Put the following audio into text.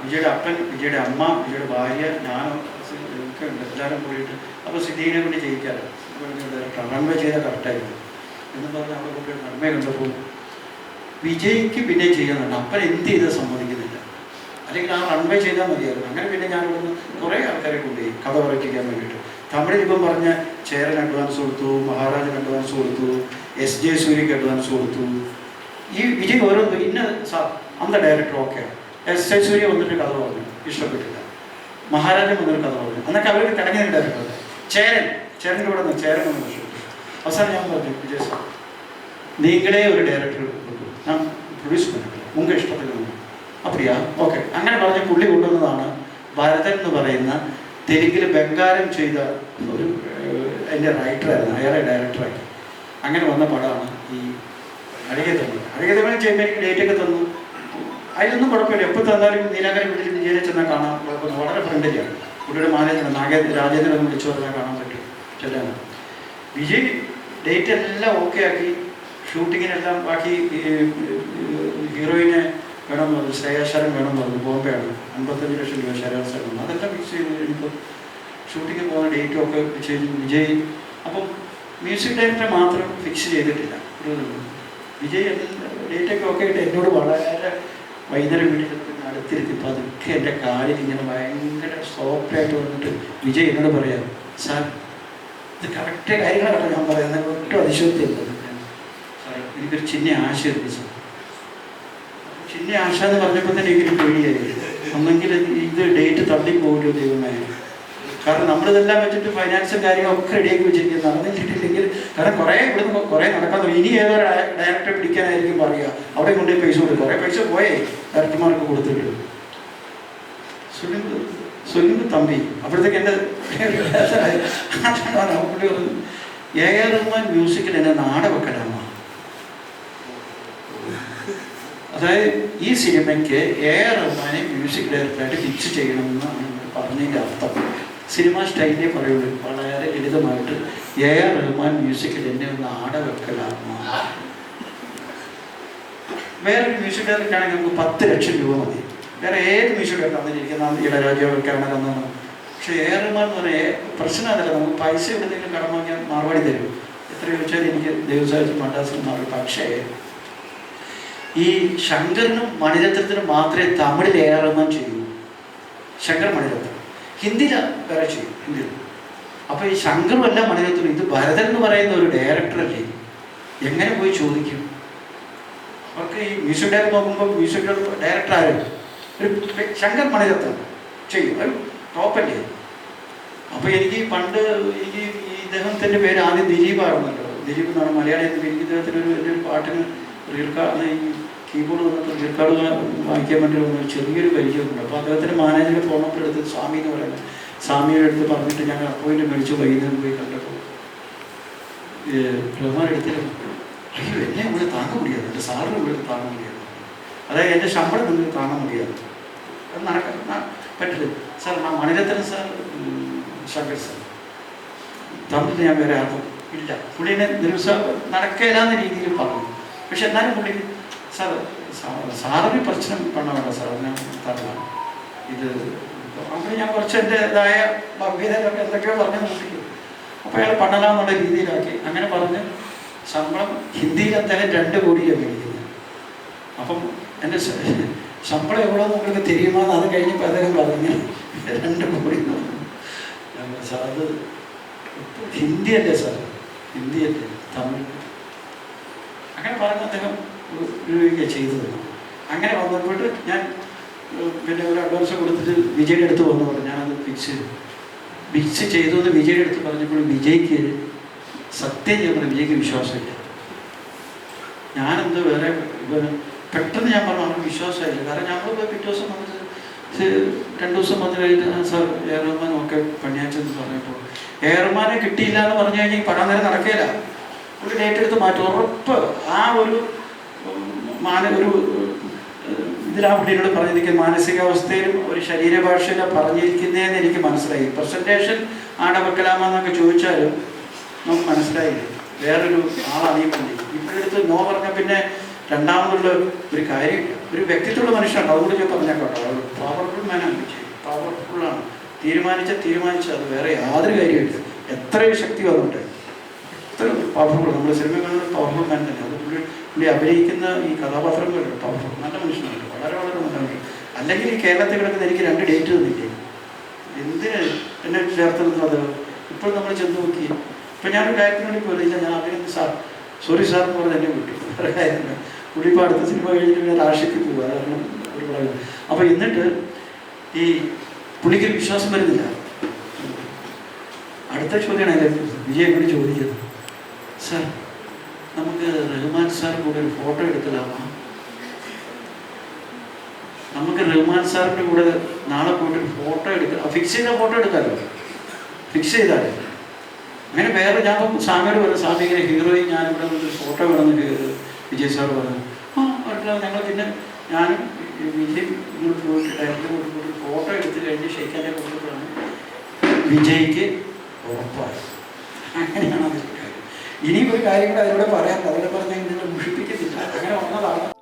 വിജയുടെ അപ്പൻ, വിജയുടെ അമ്മ, വിജയുടെ ഭാര്യ, ഞാനും ഒക്കെ ഉണ്ട്, എല്ലാവരും കൂടിയിട്ട്. അപ്പോൾ സിദ്ദീഖിനെ കൊണ്ട് ചെയ്യിക്കാറ് റൺവേ ചെയ്ത കറക്റ്റായിരുന്നു എന്ന് പറഞ്ഞ് അവിടെ കൂട്ടി റൺവേ കണ്ടപ്പോൾ വിജയ്ക്ക് പിന്നെ ചെയ്യുന്നുണ്ട്. അപ്പൻ എന്ത് ചെയ്ത് സമ്മതിക്കുന്നില്ല, അല്ലെങ്കിൽ ആ റൺവേ ചെയ്താൽ മതിയായിരുന്നു. അങ്ങനെ പിന്നെ ഞാൻ ഇവിടുന്ന് കുറേ ആൾക്കാരെ കൊണ്ടുപോയി കഥ പറയിപ്പിക്കാൻ വേണ്ടിയിട്ട്. തമിഴിൽ ഇപ്പം പറഞ്ഞ ചേരൻ അഡ്വാൻസ് കൊടുത്തു, മഹാരാജൻ അഡ്വാൻസ് കൊടുത്തു, SJ സൂര്യക്ക് അഡ്വാൻസ് കൊടുത്തു. ഈ വിജയ് ഓരോന്ന് ഇന്ന സാർ അന്ത ഡയറക്ടർ ഓക്കെ, SJ സൂര്യ വന്നിട്ട് കഥ പറഞ്ഞു, ഇഷ്ടപ്പെട്ടില്ല. മഹാരാജൻ വന്നൊരു കഥ പറഞ്ഞു, എന്നൊക്കെ അവർക്ക് കടങ്ങിയ ഡയറക്ടർ. ചേരൻ്റെ കൂടെ നിന്ന് ചേരൻ വന്ന് ഇഷ്ടപ്പെട്ടു. അവസാനം ഞാൻ പറഞ്ഞു, വിജയ് സാർ നീങ്ങളെ ഒരു ഡയറക്ടർ കൊടുക്കും, ഞാൻ പ്രൊഡ്യൂസ് பண்ணிக்கிறேன், ഉങ്ക ഇഷ്ടത്തിൽ നിന്ന്. അപ്പടിയാ ഓക്കെ. അങ്ങനെ പറഞ്ഞ് പുള്ളി കൊണ്ടുവന്നതാണ് ഭരതൻ എന്ന് പറയുന്ന തെലുങ്കിൽ ബംഗാരം ചെയ്ത ഒരു എൻ്റെ റൈറ്ററായിരുന്നു, അയാളെ ഡയറക്ടറാക്കി. അങ്ങനെ വന്ന പടമാണ് ഈ അഴകിയ തമിഴ്. അഴകിയ തമിഴ് ചെയ്യുമ്പോൾ എനിക്ക് ഡേറ്റൊക്കെ തന്നു. അതിലൊന്നും കുഴപ്പമില്ല, എപ്പോൾ തന്നാലും നീലാകര വീട്ടിൽ വിജയനെ ചെന്നാൽ കാണാൻ കുഴപ്പമില്ല, വളരെ ഫ്രണ്ട്ലിയാണ്. പുള്ളിയുടെ മാനേജർ രാജേന്ദ്രൻ ഒന്ന് വിളിച്ചു പറഞ്ഞാൽ കാണാൻ പറ്റും ചെല്ലാൻ. വിജയ് ഡേറ്റ് എല്ലാം ഓക്കെ ആക്കി, ഷൂട്ടിങ്ങിനെല്ലാം ബാക്കി. ഹീറോയിനെ വേണമെന്ന് പറഞ്ഞു, ശ്രേയാശരൻ വേണമെന്ന് പറഞ്ഞു, ബോംബെയാണ്, 55 ലക്ഷം രൂപ ശരാശരി. അതെല്ലാം ഫിക്സ് ചെയ്ത് കഴിഞ്ഞപ്പോൾ ഷൂട്ടിങ്ങിന് പോകുന്ന ഡേറ്റും ഒക്കെ ചെയ്തു വിജയ്. അപ്പം മ്യൂസിക് ഡയറക്ടറെ മാത്രം ഫിക്സ് ചെയ്തിട്ടില്ല. വിജയ് ഡേറ്റൊക്കെ ഒക്കെ ആയിട്ട് എന്നോട് വളരെ വൈകുന്നേരം വീട്ടിൽ അടുത്തിരുത്തി. ഇപ്പോൾ അതൊക്കെ എൻ്റെ കാലിൽ ഇങ്ങനെ ഭയങ്കര സോഫ്റ്റായിട്ട് വന്നിട്ട് വിജയ് എന്നോട് പറയാം, സാർ ഇത് കറക്റ്റ് കാര്യങ്ങളാണ് ഞാൻ പറയുന്നത്, ഒട്ടും അതിശോക്തിയുണ്ട് സാർ, എനിക്കൊരു ചിന്ന ആശയുണ്ട് സാർ. ചിന്ന ആശ എന്ന് പറഞ്ഞപ്പോൾ തന്നെ എനിക്കൊരു പേടിയായി, ഒന്നെങ്കിൽ ഇത് ഡേറ്റ് തള്ളിപ്പോകില്ലോ ദൈവമേ. കാരണം നമ്മളിതെല്ലാം വെച്ചിട്ട് ഫൈനാൻസും കാര്യങ്ങളൊക്കെ റെഡിയാക്കി വെച്ചിരിക്കുന്നത്, നടന്നിട്ടില്ലെങ്കിൽ. കാരണം ഇവിടുന്ന് കുറേ നടക്കാൻ, ഇനി ഏതോ ഡയറക്ടറെ പിടിക്കാനായിരിക്കും പറയുക, അവിടെ കൊണ്ടുപോയി പൈസ കൊടുക്കും. കുറേ പൈസ പോയേ ഡയറക്ടർമാർക്ക് കൊടുത്തിട്ട്. സുനിൽ തമ്പി അപ്പോഴത്തേക്ക് എൻ്റെ AR റഹ്മാൻ മ്യൂസിക്കിൽ എന്നെ നാട വെക്കലാമ. അതായത് ഈ സിനിമയ്ക്ക് AR റഹ്മാനെ മ്യൂസിക് ഡയറക്ടറായിട്ട് ഫിക്സ് ചെയ്യണമെന്നാണ് പറഞ്ഞതിൻ്റെ അർത്ഥം. സിനിമ സ്റ്റൈലിനെ പറയുള്ളൂ, വളരെ ലളിതമായിട്ട് AR റഹ്മാൻ മ്യൂസിക്കിൽ എന്നെ ഒന്ന് ആട വെക്കലാമ. വേറൊരു മ്യൂസിക് ഡയറക്ടറാണെങ്കിൽ നമുക്ക് 10 ലക്ഷം രൂപ മതി. വേറെ ഏത് മ്യൂസിക് ഡയറക്ടർ വന്നിരിക്കുന്ന ഇളരാജ വെക്കാണെന്നാണ്. പക്ഷേ AR റഹ്മാൻ എന്ന് പറഞ്ഞാൽ പ്രശ്നം അതല്ല, നമുക്ക് പൈസ എവിടെയെങ്കിലും കടം വാങ്ങിയാൽ മറുപടി തരും. എത്ര ചോദിച്ചാൽ എനിക്ക് ദേവസാഹിത്യം മദ്രാസിൽ മാറി. പക്ഷേ ഈ ശങ്കറിനും മണിരത്നത്തിനും മാത്രമേ തമിഴിൽ AR റഹ്മാൻ ചെയ്യൂ. ശങ്കർ മണിരത്നം ഹിന്ദിയിൽ വേറെ ചെയ്യും, ഹിന്ദിയിൽ. അപ്പോൾ ഈ ശങ്കറും അല്ല മണിരത്നം, ഇത് ഭരതൻ എന്ന് പറയുന്ന ഒരു ഡയറക്ടറല്ലേ, എങ്ങനെ പോയി ചോദിക്കും? അവർക്ക് ഈ മ്യൂസിക് ഡയറക്ടർ നോക്കുമ്പോൾ മ്യൂസിക് ഡയറക്ടർ ആരും ഒരു ശങ്കർ മണിരത്നം ചെയ്യും, ഒരു ടോപ്പല്ലേ. അപ്പോൾ എനിക്ക് പണ്ട് എനിക്ക് ഇദ്ദേഹത്തിൻ്റെ പേര് ആദ്യം ദിലീപായിരുന്നല്ലോ, ദിലീപ് എന്നാണ് മലയാളി. എനിക്ക് ഇദ്ദേഹത്തിന് ഒരു പാട്ടിന് റീൽക്കാർഡ് ഈ കീബോർഡ് വന്നിട്ട് റീൽക്കാർഡ് വായിക്കാൻ വേണ്ടി ചെറിയൊരു പരിചയമുണ്ട്. അപ്പോൾ അദ്ദേഹത്തിൻ്റെ മാനേജറെ ഫോൺ നമ്പർ എടുത്ത് സ്വാമി എന്ന് പറയുന്നത്, സ്വാമിയുടെ അടുത്ത് പറഞ്ഞിട്ട് ഞങ്ങൾ അപ്പോയിൻറ്റ് മേടിച്ച് വൈകുന്നേരം പോയി കണ്ടപ്പോൾ റഹ്മാൻ എടുത്തില്ല. അയ്യോ എന്നെ ഇവിടെ താങ്ങാൻ முடியாது, എൻ്റെ സാറിന് ഇവിടെ താങ്ങാൻ முடியாது, അതായത് എൻ്റെ ശമ്പളം നിങ്ങൾക്ക് താങ്ങാൻ முடியாது, അത് നടക്കാൻ പറ്റില്ല sir. Mani Ratnam sir, Shankar sir, തമ്മിൽ ഞാൻ വേറെ ആർക്കും ഇല്ല. പുള്ളിനെ നടക്കില്ലാന്ന രീതിയിൽ പറഞ്ഞു. പക്ഷെ എന്നാലും പുള്ളി സാർ സാറിന് പ്രശ്നം പണ വേണ്ട സാർ, ഞാൻ തരണം ഇത്. അങ്ങനെ ഞാൻ കുറച്ച് എൻ്റെതായ ഭവ്യതയൊക്കെ എന്തൊക്കെയോ പറഞ്ഞു നോക്കിക്കും. അപ്പോൾ അയാൾ പണലാന്നുള്ള രീതിയിലാക്കി. അങ്ങനെ പറഞ്ഞ് ശമ്പളം ഹിന്ദിയിൽ എന്തായാലും 2 കോടിയാണ് മേടിക്കുന്നത്. അപ്പം എൻ്റെ ശമ്പളം എவ்வளோ നിങ്ങൾക്ക് தெரியுமாന്ന് അത് കഴിഞ്ഞപ്പോൾ അദ്ദേഹം പറഞ്ഞു 2 കോടി. സാർ അത് ഹിന്ദിയല്ലേ സാർ, ഹിന്ദിയല്ലേ തമിഴ്. അങ്ങനെ പറഞ്ഞ് അദ്ദേഹം രൂപയ്ക്ക് ചെയ്തു തന്നു. അങ്ങനെ വന്നപ്പോൾ ഞാൻ പിന്നെ ഒരു അഡ്വാൻസ് കൊടുത്തിട്ട് വിജയുടെ അടുത്ത് വന്നു പറഞ്ഞു, ഞാനത് ഫിക്സ് ചെയ്തു എന്ന് വിജയുടെ അടുത്ത് പറഞ്ഞപ്പോൾ വിജയ്ക്ക് സത്യം ചെയ്യുമ്പോൾ വിജയ്ക്ക് വിശ്വാസമില്ല. ഞാനെന്ത് വേറെ പെട്ടെന്ന് ഞാൻ പറഞ്ഞു അവർക്ക് വിശ്വാസമായില്ല. കാരണം ഞങ്ങൾ പിറ്റേ ദിവസം വന്നിട്ട് 2 ദിവസം വന്നു കഴിഞ്ഞിട്ട് സാർ AR റഹ്മാൻ ഒക്കെ പണിയാച്ചെന്ന് പറഞ്ഞപ്പോൾ AR റഹ്മാനെ കിട്ടിയില്ല എന്ന് പറഞ്ഞു കഴിഞ്ഞാൽ ഈ പടം നേരം നടക്കില്ല. ഒരു ഡേറ്റ് എടുത്ത് മാറ്റും ഉറപ്പ്. ആ ഒരു ഇതിലാ പുള്ളിയോട് പറഞ്ഞിരിക്കുന്ന മാനസികാവസ്ഥയിലും ഒരു ശരീരഭാഷയിലും പറഞ്ഞിരിക്കുന്നതെന്ന് എനിക്ക് മനസ്സിലായി. പ്രസൻറ്റേഷൻ ആടവെക്കലാമെന്നൊക്കെ ചോദിച്ചാലും നമുക്ക് മനസ്സിലായില്ല വേറൊരു ആളാണ് ഈ പള്ളി. ഇപ്പോഴെടുത്ത് നോ പറഞ്ഞാൽ പിന്നെ രണ്ടാമതുള്ള ഒരു കാര്യമില്ല. ഒരു വ്യക്തിത്വമുള്ള മനുഷ്യനാണ്. അതുകൊണ്ട് ഞാൻ പറഞ്ഞേക്കോട്ടെ, പവർഫുൾ മാനാണ് വിജയ്, പവർഫുള്ളാണ്. തീരുമാനിച്ച അത് വേറെ യാതൊരു കാര്യമില്ല. എത്രയും ശക്തി വന്നിട്ട് എത്ര പവർഫുൾ. നമ്മൾ സിനിമ കാണുന്ന പവർഫുൾ മാൻ തന്നെ. അത് പുള്ളി അഭിനയിക്കുന്ന ഈ കഥാപാത്രങ്ങളുണ്ട് പവർഫുൾ. നല്ല മനുഷ്യനുണ്ട്, വളരെ വളരെ നല്ല മനുഷ്യൻ. അല്ലെങ്കിൽ ഈ കേരളത്തിൽ കിടക്കുന്ന എനിക്ക് 2 ഡേറ്റ് തന്നില്ലേ, എന്തിന് എന്നെ ചേർത്തുന്നത്? അത് ഇപ്പോൾ നമ്മൾ ചെന്ന് നോക്കി. ഇപ്പം ഞാനൊരു കാര്യത്തിന് വേണ്ടി പോയില്ല, ഞാൻ അതിന് സോറി സാർ എന്ന് പറഞ്ഞ് എന്നെ വിട്ടു. വേറെ കാര്യമില്ല. പുള്ളി ഇപ്പോൾ അടുത്ത സിനിമ കഴിഞ്ഞിട്ട് പിന്നെ രാഷ്ട്രീയത്തിൽ പോകുക, കാരണം ഒരു പറയുന്നത്. അപ്പോൾ എന്നിട്ട് ഈ പുള്ളിക്ക് വിശ്വാസം വരുന്നില്ല. അടുത്ത ചോദ്യമാണ് വിജയ് കൂടി ചോദിക്കുന്നത്, സാർ നമുക്ക് റഹ്മാൻ സാർ കൂടെ ഒരു ഫോട്ടോ എടുക്കലാമോ? നമുക്ക് റഹ്മാൻ സാറിൻ്റെ കൂടെ നാളെ പോയിട്ട് ഒരു ഫോട്ടോ എടുക്കാം. ഫിക്സ് ചെയ്ത ഫോട്ടോ എടുക്കാമല്ലോ, ഫിക്സ് ചെയ്താൽ. അങ്ങനെ വേറെ ഞാൻ സ്വാമിയോട് പറഞ്ഞു, സ്വാമി ഇങ്ങനെ ഹീറോയും ഞാനിവിടെ ഒരു ഫോട്ടോ വേണമെന്ന് വിജയ് സാർ പറഞ്ഞു. ഞങ്ങൾ പിന്നെ ഞാനും വിജയ് ഇങ്ങോട്ട് പോയിട്ട് ഡയറക്ടർ പോയിട്ട് ഫോട്ടോ എടുത്ത് കഴിഞ്ഞ് ഷെയ്ക്കാൻ്റെ കൊടുത്തപ്പോഴാണ് വിജയ്ക്ക് ഉറപ്പായി. അങ്ങനെയാണ് അത്. ഇനിയും ഒരു കാര്യം കൂടെ അതിലൂടെ പറയാം, അതിലൂടെ പറഞ്ഞാൽ ഇതിനെ മുഷിപ്പിക്കത്തില്ല. അങ്ങനെ വന്നതാണ്.